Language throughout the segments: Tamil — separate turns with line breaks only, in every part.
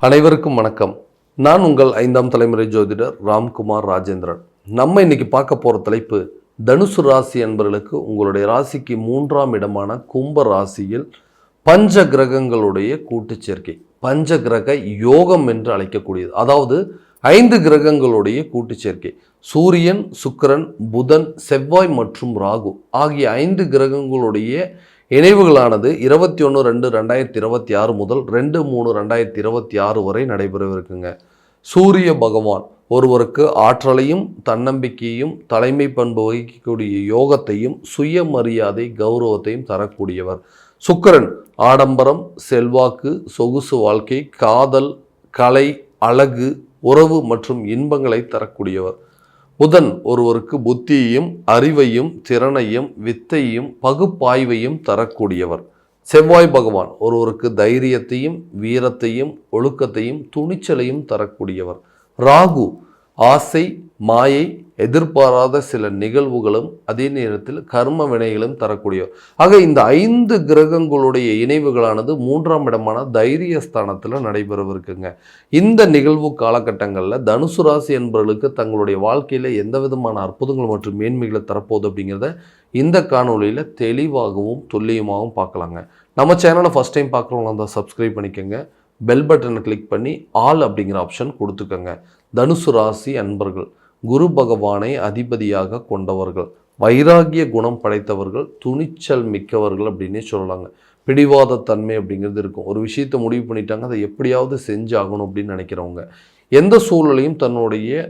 அனைவருக்கும் வணக்கம். நான் உங்கள் 5ஆம் தலைமுறை ஜோதிடர் ராம்குமார் ராஜேந்திரன். நம்ம இன்னைக்கு பார்க்க போகிற தலைப்பு, தனுசு ராசி அன்பர்களுக்கு உங்களுடைய ராசிக்கு 3ஆம் இடமான கும்ப ராசியில் பஞ்ச கிரகங்களுடைய கூட்டு சேர்க்கை, பஞ்ச கிரக யோகம் என்று அழைக்கக்கூடியது. அதாவது 5 கிரகங்களுடைய கூட்டு சேர்க்கை, சூரியன், சுக்கிரன், புதன், செவ்வாய் மற்றும் ராகு ஆகிய 5 கிரகங்களுடைய இணைவுகளானது 21/2/2026 முதல் 2/3/2026 வரை நடைபெறவிருக்குங்க. சூரிய பகவான் ஒருவருக்கு ஆற்றலையும் தன்னம்பிக்கையும் தலைமை பண்பு வகிக்கக்கூடிய யோகத்தையும் சுயமரியாதை கௌரவத்தையும் தரக்கூடியவர். சுக்கிரன் ஆடம்பரம், செல்வாக்கு, சொகுசு வாழ்க்கை, காதல், கலை, அழகு, உறவு மற்றும் இன்பங்களை தரக்கூடியவர். புதன் ஒருவருக்கு புத்தியையும் அறிவையும் திறனையும் வித்தையும் பகுப்பாய்வையும் தரக்கூடியவர். செவ்வாய் பகவான் ஒருவருக்கு தைரியத்தையும் வீரத்தையும் ஒழுக்கத்தையும் துணிச்சலையும் தரக்கூடியவர். ராகு ஆசை, மாயை, எதிர்பாராத சில நிகழ்வுகளும் அதே நேரத்தில் கர்ம வினைகளும் தரக்கூடியவர். ஆக இந்த 5 கிரகங்களுடைய இணைவுகளானது 3ஆம் இடமான தைரியஸ்தானத்தில் நடைபெறவிருக்குங்க. இந்த நிகழ்வு காலகட்டங்களில் தனுசு ராசி என்பவர்களுக்கு தங்களுடைய வாழ்க்கையில் எந்த விதமான அற்புதங்கள் மற்றும் மேன்மைகளை தரப்போகுது அப்படிங்கிறத இந்த காணொலியில் தெளிவாகவும் துல்லியமாகவும் பார்க்கலாங்க. நம்ம சேனலை ஃபஸ்ட் டைம் பார்க்குறவங்களா இருந்தால் சப்ஸ்கிரைப் பண்ணிக்கோங்க, பெல் பட்டனை கிளிக் பண்ணி ஆல் அப்படிங்கிற ஆப்ஷன் கொடுத்துக்கோங்க. தனுசு ராசி அன்பர்கள் குரு பகவானை அதிபதியாக கொண்டவர்கள், வைராகிய குணம் படைத்தவர்கள், துணிச்சல் மிக்கவர்கள் அப்படின்னே சொல்லலாங்க. பிடிவாத தன்மை அப்படிங்கிறது இருக்கும். ஒரு விஷயத்தை முடிவு பண்ணிட்டாங்க, அதை எப்படியாவது செஞ்சாகணும் அப்படின்னு நினைக்கிறவங்க. எந்த சூழலையும் தன்னுடைய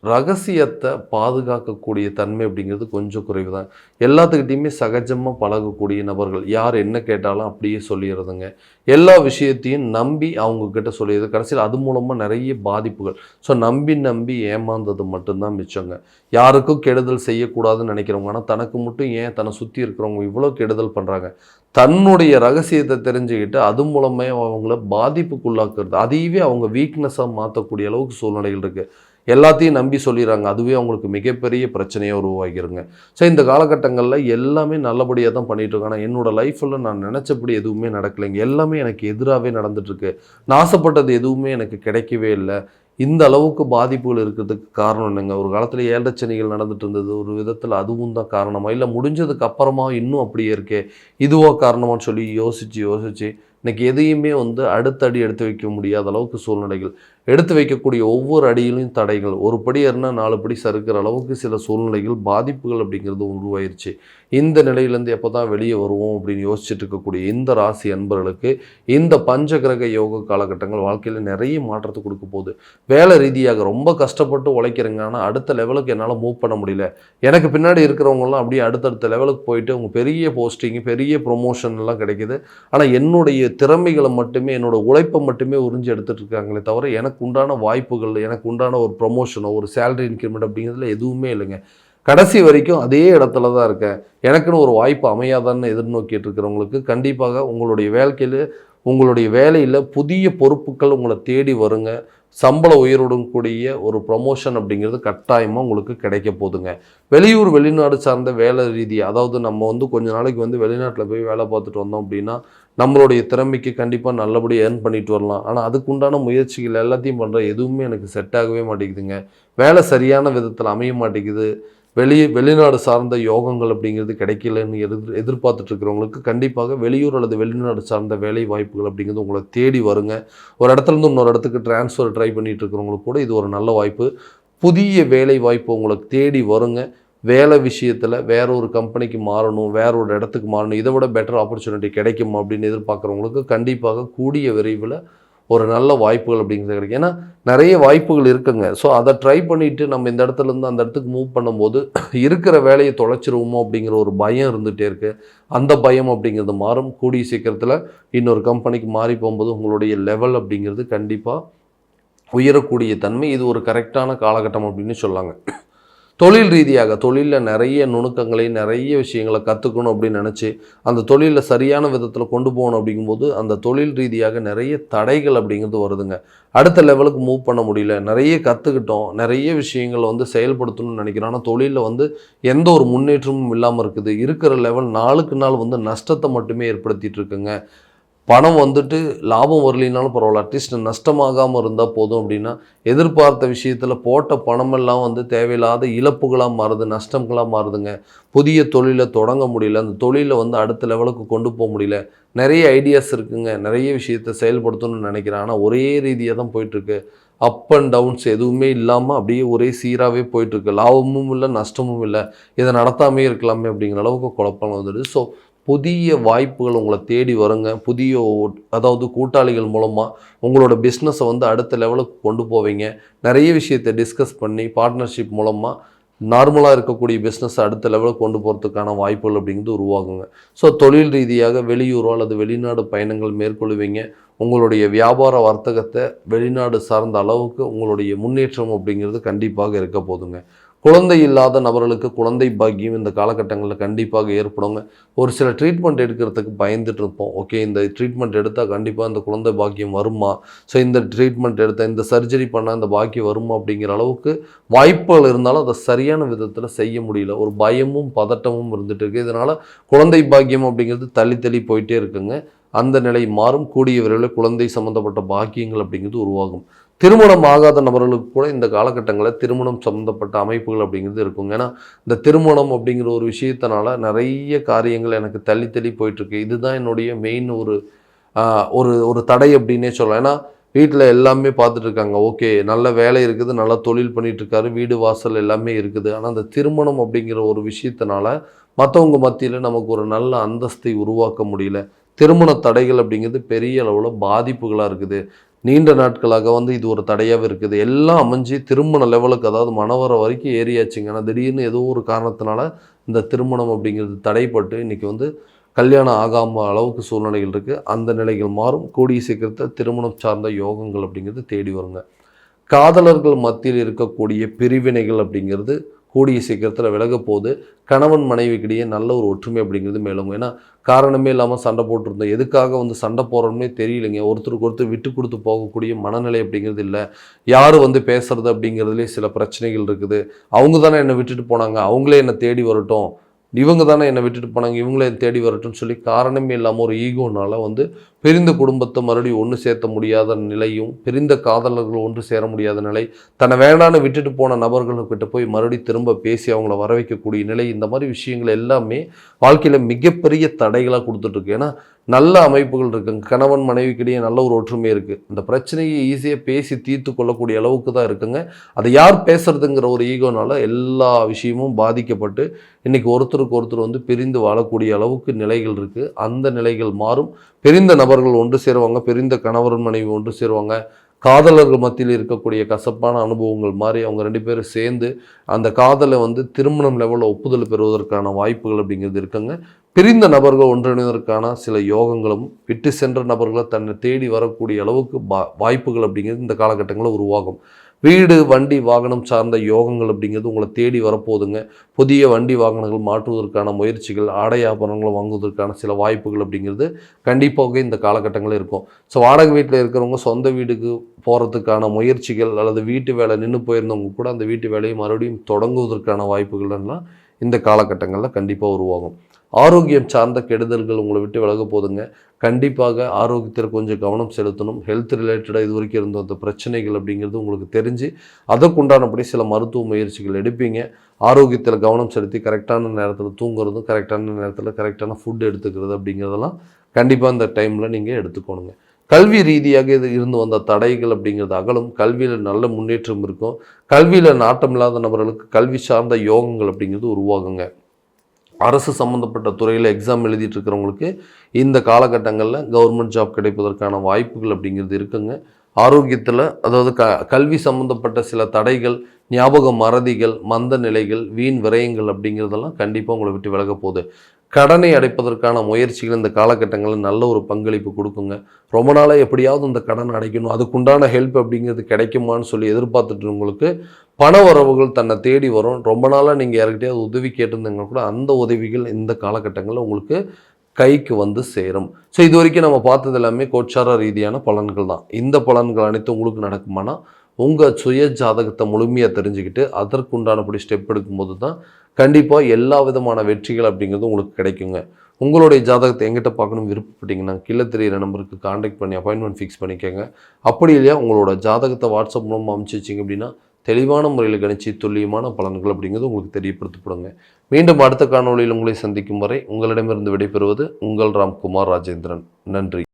ரகசியத்தை பாதுகாக்கக்கூடிய தன்மை அப்படிங்கிறது கொஞ்சம் குறைவு தான். எல்லாத்துக்கிட்டையுமே சகஜமாக பழகக்கூடிய நபர்கள், யார் என்ன கேட்டாலும் அப்படியே சொல்லிடுறதுங்க. எல்லா விஷயத்தையும் நம்பி அவங்கக்கிட்ட சொல்லிடுறது. கடைசியில் அது மூலமாக நிறைய பாதிப்புகள். ஸோ நம்பி ஏமாந்தது மட்டும்தான் மிச்சங்க. யாருக்கும் கெடுதல் செய்யக்கூடாதுன்னு நினைக்கிறவங்க, ஆனால் தனக்கு மட்டும் ஏன் தன்னை சுற்றி இருக்கிறவங்க இவ்வளோ கெடுதல் பண்ணுறாங்க, தன்னுடைய ரகசியத்தை தெரிஞ்சுக்கிட்டு அது மூலமே அவங்கள பாதிப்புக்குள்ளாக்குறது, அதையவே அவங்க வீக்னஸாக மாற்றக்கூடிய அளவுக்கு சூழ்நிலைகள் இருக்குது. எல்லாத்தையும் நம்பி சொல்லிடுறாங்க, அதுவே அவங்களுக்கு மிகப்பெரிய பிரச்சனையாக உருவாகிருங்க. ஸோ இந்த காலகட்டங்களில் எல்லாமே நல்லபடியாக தான் பண்ணிகிட்ருக்கேன், ஆனால் என்னோடய லைஃப்பில் நான் நினச்சபடி எதுவுமே நடக்கலைங்க. எல்லாமே எனக்கு எதிராகவே நடந்துகிட்ருக்கு. நான் ஆசைப்பட்டது எதுவுமே எனக்கு கிடைக்கவே இல்லை. இந்த அளவுக்கு பாதிப்புகள் இருக்கிறதுக்கு காரணம் என்னங்க? ஒரு காலத்தில் ஏழச்சனிகள் நடந்துட்டு இருந்தது, ஒரு விதத்தில் அதுவும் தான் காரணமாக, இல்லை முடிஞ்சதுக்கு அப்புறமா இன்னும் அப்படியே இருக்கே இதுவாக காரணமானு சொல்லி யோசித்து இன்றைக்கி எதையுமே அடுத்த அடி எடுத்து வைக்க முடியாத அளவுக்கு சூழ்நிலைகள், எடுத்து வைக்கக்கூடிய ஒவ்வொரு அடியிலும் தடைகள், ஒரு படி ஏறினா 4 படி சறுக்கிற அளவுக்கு சில சூழ்நிலைகள், பாதிப்புகள் அப்படிங்கிறது உருவாயிருச்சு. இந்த நிலையிலேருந்து எப்போ தான் வெளியே வருவோம் அப்படின்னு யோசிச்சுட்டு இருக்கக்கூடிய இந்த ராசி அன்பர்களுக்கு இந்த பஞ்சகிரக யோக காலகட்டங்கள் வாழ்க்கையில் நிறைய மாற்றத்தை கொடுக்க போகுது. வேலை ரீதியாக ரொம்ப கஷ்டப்பட்டு உழைக்கிறேங்க, ஆனால் அடுத்த லெவலுக்கு என்னால் மூவ் பண்ண முடியல. எனக்கு பின்னாடி இருக்கிறவங்களாம் அப்படியே அடுத்தடுத்த லெவலுக்கு போயிட்டு அவங்க பெரிய போஸ்டிங்கு, பெரிய ப்ரொமோஷன் எல்லாம் கிடைக்கிது. ஆனால் என்னுடைய திறமைகளை மட்டுமே, என்னோட உழைப்பை மட்டுமே உறிஞ்சி எடுத்துகிட்டு இருக்காங்களே தவிர எனக்கு உண்டான வாய்ப்புகள், எனக்கு உண்டான ஒரு ப்ரொமோஷனோ ஒரு சேலரி இன்க்ரிமெண்ட் அப்படிங்கிறதுல எதுவுமே இல்லைங்க. கடைசி வரைக்கும் அதே இடத்துல தான் இருக்கேன். எனக்குன்னு ஒரு வாய்ப்பு அமையாதான்னு எதிர்நோக்கிட்டு இருக்கிறவங்களுக்கு கண்டிப்பாக உங்களுடைய வேலையில் புதிய பொறுப்புகள் உங்களை தேடி வருங்க. சம்பள உயர்வுடன் கூடிய ஒரு ப்ரொமோஷன் அப்படிங்கிறது கட்டாயமாக உங்களுக்கு கிடைக்க போதுங்க. வெளியூர் வெளிநாடு சார்ந்த வேலை ரீதியாக, அதாவது நம்ம கொஞ்ச நாளைக்கு வெளிநாட்டில் போய் வேலை பார்த்துட்டு வந்தோம் அப்படின்னா நம்மளுடைய திறமைக்கு கண்டிப்பாக நல்லபடியாக ஏர்ன் பண்ணிட்டு வரலாம். ஆனால் அதுக்குண்டான முயற்சிகள் எல்லாத்தையும் பண்ணுற எதுவுமே எனக்கு செட் ஆகவே மாட்டேங்குதுங்க. வேலை சரியான விதத்தில் அமைய மாட்டேங்குது. வெளிநாடு சார்ந்த யோகங்கள் அப்படிங்கிறது கிடைக்கலன்னு எதிர்பார்த்துட்டு இருக்கிறவங்களுக்கு கண்டிப்பாக வெளியூர் அல்லது வெளிநாடு சார்ந்த வேலை வாய்ப்புகள் அப்படிங்கிறது உங்களை தேடி வருங்க. ஒரு இடத்துலேருந்து இன்னொரு இடத்துக்கு டிரான்ஸ்ஃபர் ட்ரை பண்ணிட்டு இருக்கிறவங்களுக்கு கூட இது ஒரு நல்ல வாய்ப்பு. புதிய வேலை வாய்ப்பு உங்களுக்கு தேடி வருங்க. வேலை விஷயத்தில் வேற ஒரு கம்பெனிக்கு மாறணும், வேற ஒரு இடத்துக்கு மாறணும், இதை விட பெட்டர் ஆப்பர்ச்சுனிட்டி கிடைக்கும் அப்படின்னு எதிர்பார்க்குறவங்களுக்கு கண்டிப்பாக கூடிய விரைவில் ஒரு நல்ல வாய்ப்புகள் அப்படிங்கிறது கிடைக்கும். ஏன்னா நிறைய வாய்ப்புகள் இருக்குங்க. ஸோ அதை ட்ரை பண்ணிவிட்டு நம்ம இந்த இடத்துலேருந்து அந்த இடத்துக்கு மூவ் பண்ணும்போது இருக்கிற வேலையை தொலைச்சிருவோமோ அப்படிங்கிற ஒரு பயம் இருந்துகிட்டே இருக்குது. அந்த பயம் அப்படிங்கிறது மாறும். கூடிய சீக்கிரத்தில் இன்னொரு கம்பெனிக்கு மாறி போகும்போது உங்களுடைய லெவல் அப்படிங்கிறது கண்டிப்பாக உயரக்கூடிய தன்மை, இது ஒரு கரெக்டான காலகட்டம் அப்படின்னு சொல்லாங்க. தொழில் ரீதியாக தொழிலில் நிறைய நுணுக்கங்களை, நிறைய விஷயங்களை கற்றுக்கணும் அப்படின்னு நினச்சி அந்த தொழிலில் சரியான விதத்தில் கொண்டு போகணும் அப்படிங்கும்போது அந்த தொழில் ரீதியாக நிறைய தடைகள் அப்படிங்கிறது வருதுங்க. அடுத்த லெவலுக்கு மூவ் பண்ண முடியல. நிறைய கற்றுக்கிட்டோம், நிறைய விஷயங்கள் செயல்படுத்தணும்னு நினைக்கிறோம். ஆனால் தொழிலில் எந்த ஒரு முன்னேற்றமும் இல்லாமல் இருக்குது. இருக்கிற லெவல் நாளுக்கு நாள் நஷ்டத்தை மட்டுமே ஏற்படுத்திகிட்டு இருக்குங்க. பணம் வந்துட்டு லாபம் வரலினாலும் பரவாயில்ல, அட்லீஸ்ட் நஷ்டமாகாமல் இருந்தால் போதும் அப்படின்னா, எதிர்பார்த்த விஷயத்தில் போட்ட பணமெல்லாம் வந்து தேவையில்லாத இழப்புகளாக மாறுது, நஷ்டங்களாக மாறுதுங்க. புதிய தொழிலை தொடங்க முடியல, அந்த தொழிலை வந்து அடுத்த லெவலுக்கு கொண்டு போக முடியல. நிறைய ஐடியாஸ் இருக்குங்க, நிறைய விஷயத்தை செயல்படுத்தணும்னு நினைக்கிறேன். ஆனால் ஒரே ரீதியாக தான் போயிட்டுருக்கு. அப் அண்ட் டவுன்ஸ் எதுவுமே இல்லாமல் அப்படியே ஒரே சீராகவே போயிட்டுருக்கு. லாபமும் இல்லை, நஷ்டமும் இல்லை. இதை நடத்தாமே இருக்கலாமே அப்படிங்கிற அளவுக்கு குழப்பம் வந்துடுது. ஸோ புதிய வாய்ப்புகள் உங்களை தேடி வருங்க. புதிய அதாவது கூட்டாளிகள் மூலமாக உங்களோட பிஸ்னஸை வந்து அடுத்த லெவலுக்கு கொண்டு போவீங்க. நிறைய விஷயத்தை டிஸ்கஸ் பண்ணி பார்ட்னர்ஷிப் மூலமாக நார்மலாக இருக்கக்கூடிய பிஸ்னஸை அடுத்த லெவலுக்கு கொண்டு போகிறதுக்கான வாய்ப்புகள் அப்படிங்கிறது உருவாகுங்க. ஸோ தொழில் ரீதியாக வெளியூரோ அல்லது வெளிநாடு பயணங்கள் மேற்கொள்வீங்க. உங்களுடைய வியாபார வர்த்தகத்தை வெளிநாடு சார்ந்த அளவுக்கு உங்களுடைய முன்னேற்றம் அப்படிங்கிறது கண்டிப்பாக இருக்க போதுங்க. குழந்தை இல்லாத நபர்களுக்கு குழந்தை பாக்கியம் இந்த காலகட்டங்களில் கண்டிப்பாக ஏற்படுங்க. ஒரு சில ட்ரீட்மெண்ட் எடுக்கிறதுக்கு பயந்துட்டு இருப்போம். ஓகே, இந்த ட்ரீட்மெண்ட் எடுத்தால் கண்டிப்பாக இந்த குழந்தை பாக்கியம் வருமா, ஸோ இந்த ட்ரீட்மெண்ட் எடுத்தால் இந்த சர்ஜரி பண்ணால் இந்த பாக்கியம் வருமா அப்படிங்கிற அளவுக்கு வாய்ப்புகள் இருந்தாலும் அதை சரியான விதத்தில் செய்ய முடியல. ஒரு பயமும் பதட்டமும் இருந்துகிட்டு இருக்குது. இதனால் குழந்தை பாக்கியம் அப்படிங்கிறது தள்ளி போயிட்டே இருக்குங்க. அந்த நிலை மாறும். கூடிய விரைவில் குழந்தை சம்மந்தப்பட்ட பாக்கியங்கள் அப்படிங்கிறது உருவாகும். திருமணம் ஆகாத நபர்களுக்கு கூட இந்த காலகட்டங்களில் திருமணம் சம்மந்தப்பட்ட அமைப்புகள் அப்படிங்கிறது இருக்குங்க. ஏன்னா இந்த திருமணம் அப்படிங்கிற ஒரு விஷயத்தினால நிறைய காரியங்கள் எனக்கு தள்ளி போயிட்டுருக்கு. இதுதான் என்னுடைய மெயின் ஒரு ஒரு ஒரு தடை அப்படின்னே சொல்லலாம். ஏன்னா வீட்டில் எல்லாமே பார்த்துட்டு இருக்காங்க. ஓகே, நல்ல வேலை இருக்குது, நல்ல தொழில் பண்ணிகிட்ருக்காரு, வீடு வாசல் எல்லாமே இருக்குது. ஆனால் அந்த திருமணம் அப்படிங்கிற ஒரு விஷயத்தினால மற்றவங்க மத்தியில் நமக்கு ஒரு நல்ல அந்தஸ்தை உருவாக்க முடியல. திருமண தடைகள் அப்படிங்கிறது பெரிய அளவில் பாதிப்புகளாக இருக்குது. நீண்ட நாட்களாக வந்து இது ஒரு தடையாகவே இருக்குது. எல்லாம் அமைஞ்சு திருமண லெவலுக்கு, அதாவது மணவர வரைக்கும் ஏறியாச்சுங்க. ஆனால் திடீர்னு ஏதோ ஒரு காரணத்தினால இந்த திருமணம் அப்படிங்கிறது தடைப்பட்டு இன்றைக்கி வந்து கல்யாணம் ஆகாமல் அளவுக்கு சூழ்நிலைகள் இருக்குது. அந்த நிலைகள் மாறும். கூடிய சீக்கிரத்தில் திருமணம் சார்ந்த யோகங்கள் அப்படிங்கிறது தேடி வருங்க. காதலர்கள் மத்தியில் இருக்கக்கூடிய பிரிவினைகள் அப்படிங்கிறது கூடிய சீக்கிரத்தில் விலக போது கணவன் மனைவிக்கிடையே நல்ல ஒரு ஒற்றுமை அப்படிங்கிறது மேலும். ஏன்னா காரணமே இல்லாமல் சண்டை போட்டிருந்தோம். எதுக்காக வந்து சண்டை போடுறோம்னே தெரியலைங்க. ஒருத்தருக்கு ஒருத்தர் விட்டு கொடுத்து போகக்கூடிய மனநிலை அப்படிங்கிறது இல்லை. யார் வந்து பேசுறது அப்படிங்கிறதுலே சில பிரச்சனைகள் இருக்குது. அவங்க தானே என்னை விட்டுட்டு போனாங்க, அவங்களே என்னை தேடி வரட்டும், இவங்க தானே என்னை விட்டுட்டு போனாங்க, இவங்களே தேடி வரட்டும்னு சொல்லி காரணமே இல்லாமல் ஒரு ஈகோனால வந்து பிரிந்த குடும்பத்தை மறுபடியும் ஒன்று சேர்த்த முடியாத நிலையும், பிரிந்த காதலர்கள் ஒன்று சேர முடியாத நிலை, தன்னை வேண்டான்னு விட்டுட்டு போன நபர்கள்கிட்ட போய் மறுபடியும் திரும்ப பேசி அவங்கள வர வைக்கக்கூடிய நிலை, இந்த மாதிரி விஷயங்கள் எல்லாமே வாழ்க்கையில் மிகப்பெரிய தடைகளாக கொடுத்துட்ருக்கு. ஏன்னா நல்ல அமைப்புகள் இருக்குங்க. கணவன் மனைவிக்கிடையே நல்ல ஒரு ஒற்றுமை இருக்குது. அந்த பிரச்சனையை ஈஸியாக பேசி தீர்த்து கொள்ளக்கூடிய அளவுக்கு தான் இருக்குங்க. அதை யார் பேசுறதுங்கிற ஒரு ஈகோனால எல்லா விஷயமும் பாதிக்கப்பட்டு இன்றைக்கி ஒருத்தருக்கு ஒருத்தர் வந்து பிரிந்து வாழக்கூடிய அளவுக்கு நிலைகள் இருக்குது. அந்த நிலைகள் மாறும். பிரிந்த நபர்கள் ஒன்று சேருவாங்க. பிரிந்த கணவன் மனைவி ஒன்று சேருவாங்க. காதலர்கள் மத்தியில் இருக்கக்கூடிய கசப்பான அனுபவங்கள் மாதிரி அவங்க ரெண்டு பேரும் சேர்ந்து அந்த காதலை வந்து திருமணம் லெவலில் ஒப்புதல் பெறுவதற்கான வாய்ப்புகள் அப்படிங்கிறது இருக்குங்க. பிரிந்த நபர்கள் ஒன்றிணைவதற்கான சில யோகங்களும், விட்டு சென்ற நபர்களை தன்னை தேடி வரக்கூடிய அளவுக்கு வாய்ப்புகள் அப்படிங்கிறது இந்த காலகட்டங்களில் உருவாகும். வீடு வண்டி வாகனம் சார்ந்த யோகங்கள் அப்படிங்கிறது உங்களை தேடி வரப்போகுதுங்க. புதிய வண்டி வாகனங்கள் மாற்றுவதற்கான முயற்சிகள், ஆடை ஆபரணங்களை வாங்குவதற்கான சில வாய்ப்புகள் அப்படிங்கிறது கண்டிப்பாக இந்த காலகட்டங்களில் இருக்கும். ஸோ வாடகை வீட்டில் இருக்கிறவங்க சொந்த வீட்டுக்கு போகிறதுக்கான முயற்சிகள், அல்லது வீட்டு வேலை நின்று போயிருந்தவங்க கூட அந்த வீட்டு வேலையை மறுபடியும் தொடங்குவதற்கான வாய்ப்புகள்லாம் இந்த காலகட்டங்களில் கண்டிப்பாக உருவாகும். ஆரோக்கியம் சார்ந்த கெடுதல்கள் உங்களை விட்டு விலக போதுங்க. கண்டிப்பாக ஆரோக்கியத்தில் கொஞ்சம் கவனம் செலுத்தணும். ஹெல்த் ரிலேட்டடாக இது வரைக்கும் இருந்த அந்த பிரச்சனைகள் அப்படிங்கிறது உங்களுக்கு தெரிஞ்சு அதற்குண்டானபடி சில மருத்துவ முயற்சிகள் எடுப்பீங்க. ஆரோக்கியத்தில் கவனம் செலுத்தி கரெக்டான நேரத்தில் தூங்குறதும், கரெக்டான நேரத்தில் கரெக்டான ஃபுட் எடுத்துக்கிறது அப்படிங்கிறதெல்லாம் கண்டிப்பாக இந்த டைமில் நீங்கள் எடுத்துக்கணுங்க. கல்வி ரீதியாக இது இருந்து வந்த தடைகள் அப்படிங்கிறது அகலும். கல்வியில் நல்ல முன்னேற்றம் இருக்கும். கல்வியில் நாட்டம் இல்லாத நபர்களுக்கு கல்வி சார்ந்த யோகங்கள் அப்படிங்கிறது உருவாகுங்க. அரசு சம்மந்தப்பட்ட துறையில் எக்ஸாம் எழுதிட்டு இருக்கிறவங்களுக்கு இந்த காலகட்டங்களில் கவர்மெண்ட் ஜாப் கிடைப்பதற்கான வாய்ப்புகள் அப்படிங்கிறது இருக்குங்க. ஆரோக்கியத்தில், அதாவது கல்வி சம்மந்தப்பட்ட சில தடைகள், ஞாபக மறதிகள், மந்த நிலைகள், வீண் விரயங்கள் அப்படிங்கிறதெல்லாம் கண்டிப்பாக உங்களை விட்டு விலக போகுது. கடனை அடைப்பதற்கான முயற்சிகள் இந்த காலகட்டங்களில் நல்ல ஒரு பங்களிப்பு கொடுக்குங்க. ரொம்ப நாளாக எப்படியாவது இந்த கடன் அடைக்கணும், அதுக்குண்டான ஹெல்ப் அப்படிங்கிறது கிடைக்குமான்னு சொல்லி எதிர்பார்த்துட்டு உங்களுக்கு பண வரவுகள் தன்னை தேடி வரும். ரொம்ப நாளாக நீங்கள் யார்கிட்டயாவது உதவி கேட்டிருந்தீங்கன்னா கூட அந்த உதவிகள் இந்த காலகட்டங்களில் உங்களுக்கு கைக்கு வந்து சேரும். ஸோ இது வரைக்கும் நம்ம பார்த்தது எல்லாமே கோச்சார ரீதியான பலன்கள் தான். இந்த பலன்கள் அனைத்து உங்களுக்கு நடக்குமானா உங்கள் சுய ஜாதகத்தை முழுமையாக தெரிஞ்சுக்கிட்டு அதற்குண்டானபடி ஸ்டெப் எடுக்கும்போது தான் கண்டிப்பாக எல்லா விதமான வெற்றிகள் அப்படிங்கிறது உங்களுக்கு கிடைக்குங்க. உங்களுடைய ஜாதகத்தை எங்கிட்ட பார்க்கணும் விருப்பப்பட்டீங்கன்னா கீழே தெரியிற நம்பருக்கு காண்டாக்ட் பண்ணி அப்பாயின்மெண்ட் ஃபிக்ஸ் பண்ணிக்கோங்க. அப்படி இல்லையா உங்களோட ஜாதகத்தை வாட்ஸ்அப் மூலமாக அனுப்பிச்சி வச்சிங்க அப்படின்னா தெளிவான முறையில் கணிச்சு துல்லியமான பலன்கள் அப்படிங்கிறது உங்களுக்கு தெரியப்படுத்தப்படுங்க. மீண்டும் அடுத்த காணொளியில் உங்களை சந்திக்கும் வரை உங்களிடமிருந்து விடைபெறுவது உங்கள் ராம்குமார் ராஜேந்திரன். நன்றி.